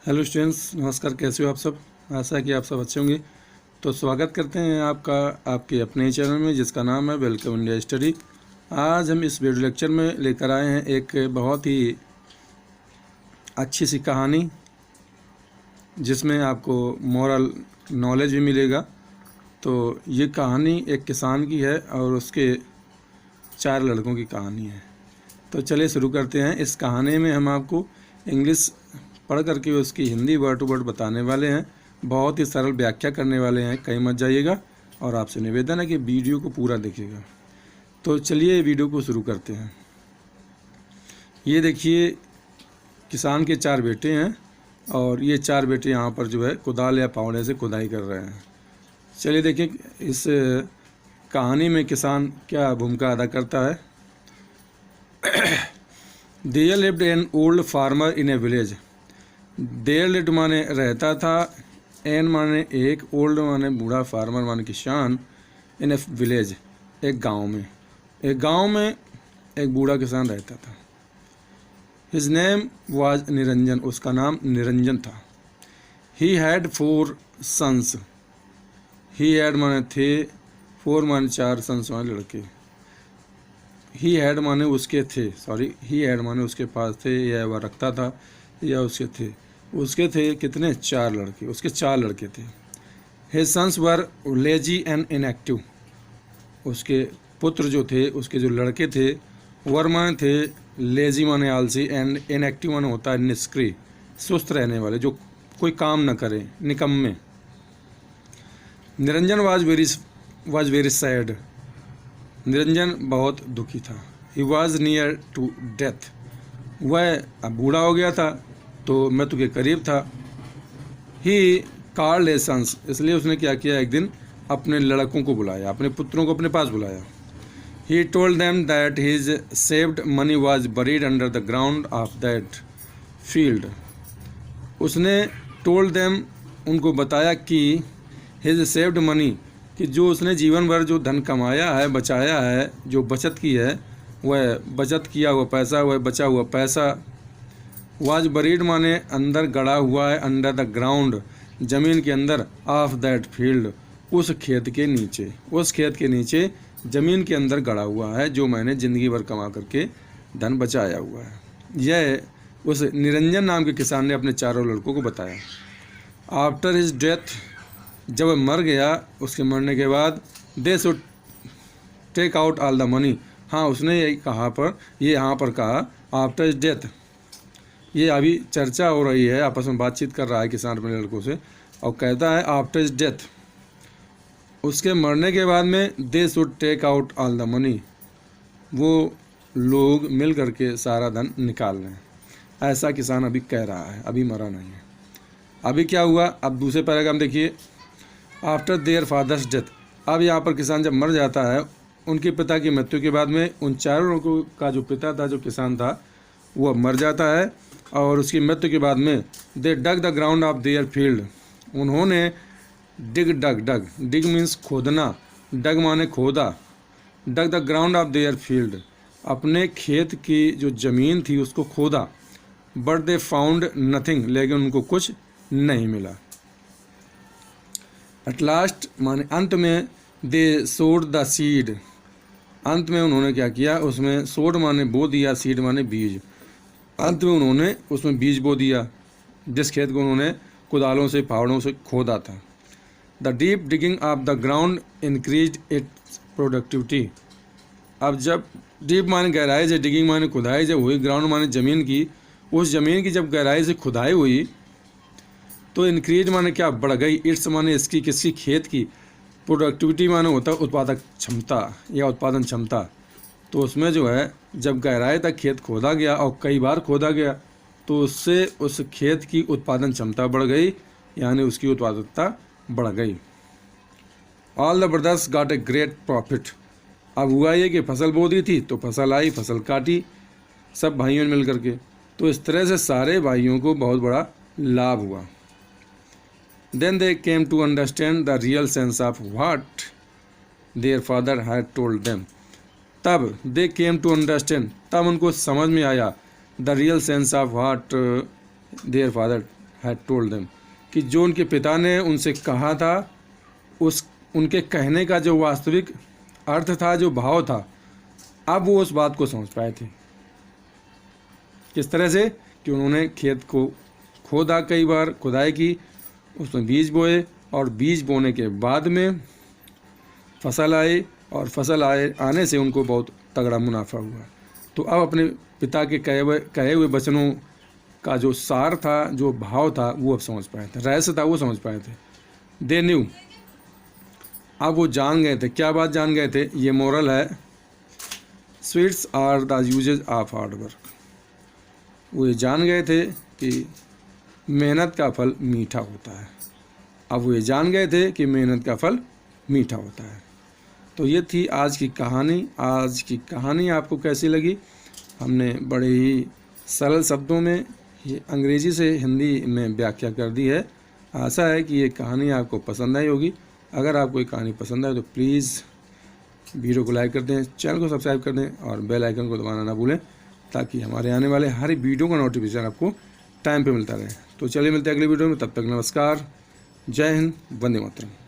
Hello students, नमस्कार। कैसे हो आप सब? आशा है कि आप सब अच्छे होंगे। तो स्वागत करते हैं आपका आपके अपने ही चैनल में, जिसका नाम है वेलकम इंडिया स्टडी। आज हम इस वीडियो लेक्चर में लेकर आए हैं एक बहुत ही अच्छी सी कहानी, जिसमें आपको मॉरल नॉलेज भी मिलेगा। तो ये कहानी एक किसान की है और उसके 4 लड़कों की कहानी है। तो चलिए शुरू करते हैं। इस कहानी में हम आपको इंग्लिश पढ़ करके उसकी हिंदी वर्ड टू वर्ड बताने वाले हैं। बहुत ही सरल व्याख्या करने वाले हैं, कहीं मत जाइएगा। और आपसे निवेदन है कि वीडियो को पूरा देखिएगा। तो चलिए वीडियो को शुरू करते हैं। ये देखिए, किसान के 4 बेटे हैं और ये 4 बेटे यहाँ पर जो है कुदाल या फावड़े से खुदाई कर रहे हैं। चलिए देखिए इस कहानी में किसान क्या भूमिका अदा करता है। There lived an old farmer in a village. There lived माने रहता था, एन माने एक, ओल्ड माने बूढ़ा, फार्मर माने किसान, इन ए विलेज एक गांव में। एक गांव में एक बूढ़ा किसान रहता था। His name was Niranjan. उसका नाम निरंजन था। He had 4 sons. He had माने थे, 4 माने 4, सन्स माने लड़के। ही हैड माने उसके थे, ही हैड माने उसके पास थे या वह रखता था या उसके थे। उसके थे कितने? 4 लड़के। उसके 4 लड़के थे। His sons were lazy and inactive. उसके पुत्र जो थे, उसके जो लड़के थे, वर माने थे, लेजी माने आलसी, एंड इनएक्टिव माने होता है निष्क्रिय, सुस्त रहने वाले, जो कोई काम न करें, निकम्मे। Niranjan was very sad. Niranjan बहुत दुखी था। He was near to death. वह अब बूढ़ा हो गया था तो मृत्यु के करीब था। He called his sons. इसलिए उसने क्या किया, एक दिन अपने लड़कों को बुलाया, अपने पुत्रों को अपने पास बुलाया। He told them that his saved money was buried under the ground of that field. उसने टोल्ड देम, उनको बताया कि हिज सेव्ड मनी, कि जो उसने जीवन भर जो धन कमाया है, बचाया है, जो बचत की है, वह बचत किया हुआ पैसा, वह बचा हुआ पैसा, वाज बरीड माने अंदर गड़ा हुआ है, अंडर द ग्राउंड ज़मीन के अंदर, ऑफ दैट फील्ड उस खेत के नीचे, उस खेत के नीचे ज़मीन के अंदर गड़ा हुआ है, जो मैंने ज़िंदगी भर कमा करके धन बचाया हुआ है। यह उस निरंजन नाम के किसान ने अपने 4 लड़कों को बताया। आफ्टर हिज डेथ, जब वह मर गया, उसके मरने के बाद, they should take out all the money. हाँ, उसने ये यहाँ पर कहा आफ्टर हिज डेथ। ये अभी चर्चा हो रही है, आपस में बातचीत कर रहा है किसान अपने लड़कों से, और कहता है आफ्टर हिज डेथ, उसके मरने के बाद में, they should take out all the money, वो लोग मिल करके सारा धन निकाल रहे हैं। ऐसा किसान अभी कह रहा है, अभी मरा नहीं है। अभी क्या हुआ, अब दूसरे पैराग्राफ में देखिए। After their father's death. अब यहाँ पर किसान जब मर जाता है, उनके पिता की मृत्यु के बाद में, उन 4 लोगों का जो पिता था, जो किसान था, वो मर जाता है। और उसकी मृत्यु के बाद में, they dug the ground of their field. उन्होंने डिग मीन्स खोदना, डग माने खोदा, dug the ground of their field, अपने खेत की जो ज़मीन थी उसको खोदा। बट दे फाउंड नथिंग, लेकिन उनको कुछ नहीं मिला। एट लास्ट माने अंत में, दे सोड द सीड। अंत में उन्होंने क्या किया, उसमें सोड माने बो दिया, सीड माने बीज। अंत में उन्होंने उसमें बीज बो दिया, जिस खेत को उन्होंने कुदालों से, फावड़ों से खोदा था। The deep digging of the ground increase its productivity. अब जब डीप माने गहराई से, डिगिंग माने खुदाई जब हुई, ग्राउंड माने ज़मीन की, उस ज़मीन की जब गहराई से खुदाई हुई, तो इंक्रीज माने क्या, बढ़ गई। इट्स माने इसकी, किसकी, खेत की। प्रोडक्टिविटी माने होता है उत्पादक क्षमता या उत्पादन क्षमता। तो उसमें जो है, जब गहराई तक खेत खोदा गया और कई बार खोदा गया, तो उससे उस खेत की उत्पादन क्षमता बढ़ गई, यानी उसकी उत्पादकता बढ़ गई। All the brothers got a great profit. अब हुआ ये कि फसल बो दी थी तो फसल आई, फसल काटी सब भाइयों ने मिल करके, तो इस तरह से सारे भाइयों को बहुत बड़ा लाभ हुआ। Then they came to understand the real sense of what their father had told them. तब they came to understand, तब उनको समझ में आया, the real sense of what their father had told them, कि जो उनके पिता ने उनसे कहा था उनके कहने का जो वास्तविक अर्थ था, जो भाव था, अब वो उस बात को समझ पाए थे। किस तरह से कि उन्होंने खेत को खोदा, कई बार खुदाई की, उसमें बीज बोए और बीज बोने के बाद में फसल आई और फसल आने से उनको बहुत तगड़ा मुनाफा हुआ। तो अब अपने पिता के कहे हुए वचनों का जो सार था, जो भाव था, वो अब समझ पाए थे, रहस्य था वो समझ पाए थे। दे न्यू, अब वो जान गए थे। क्या बात जान गए थे? ये मोरल है, sweets are the uses of hard work. वो ये जान गए थे कि मेहनत का फल मीठा होता है। अब वो ये जान गए थे कि मेहनत का फल मीठा होता है। तो ये थी आज की कहानी। आज की कहानी आपको कैसी लगी? हमने बड़े ही सरल शब्दों में ये अंग्रेजी से हिंदी में व्याख्या कर दी है। आशा है कि ये कहानी आपको पसंद आई होगी। अगर आपको ये कहानी पसंद आए तो प्लीज़ वीडियो को लाइक कर दें, चैनल को सब्सक्राइब कर दें और बेल आइकन को दबाना ना भूलें, ताकि हमारे आने वाले हर वीडियो का नोटिफिकेशन आपको टाइम पे मिलता रहे। तो चलिए मिलते हैं अगली वीडियो में, तब तक नमस्कार, जय हिंद, वंदे मातरम।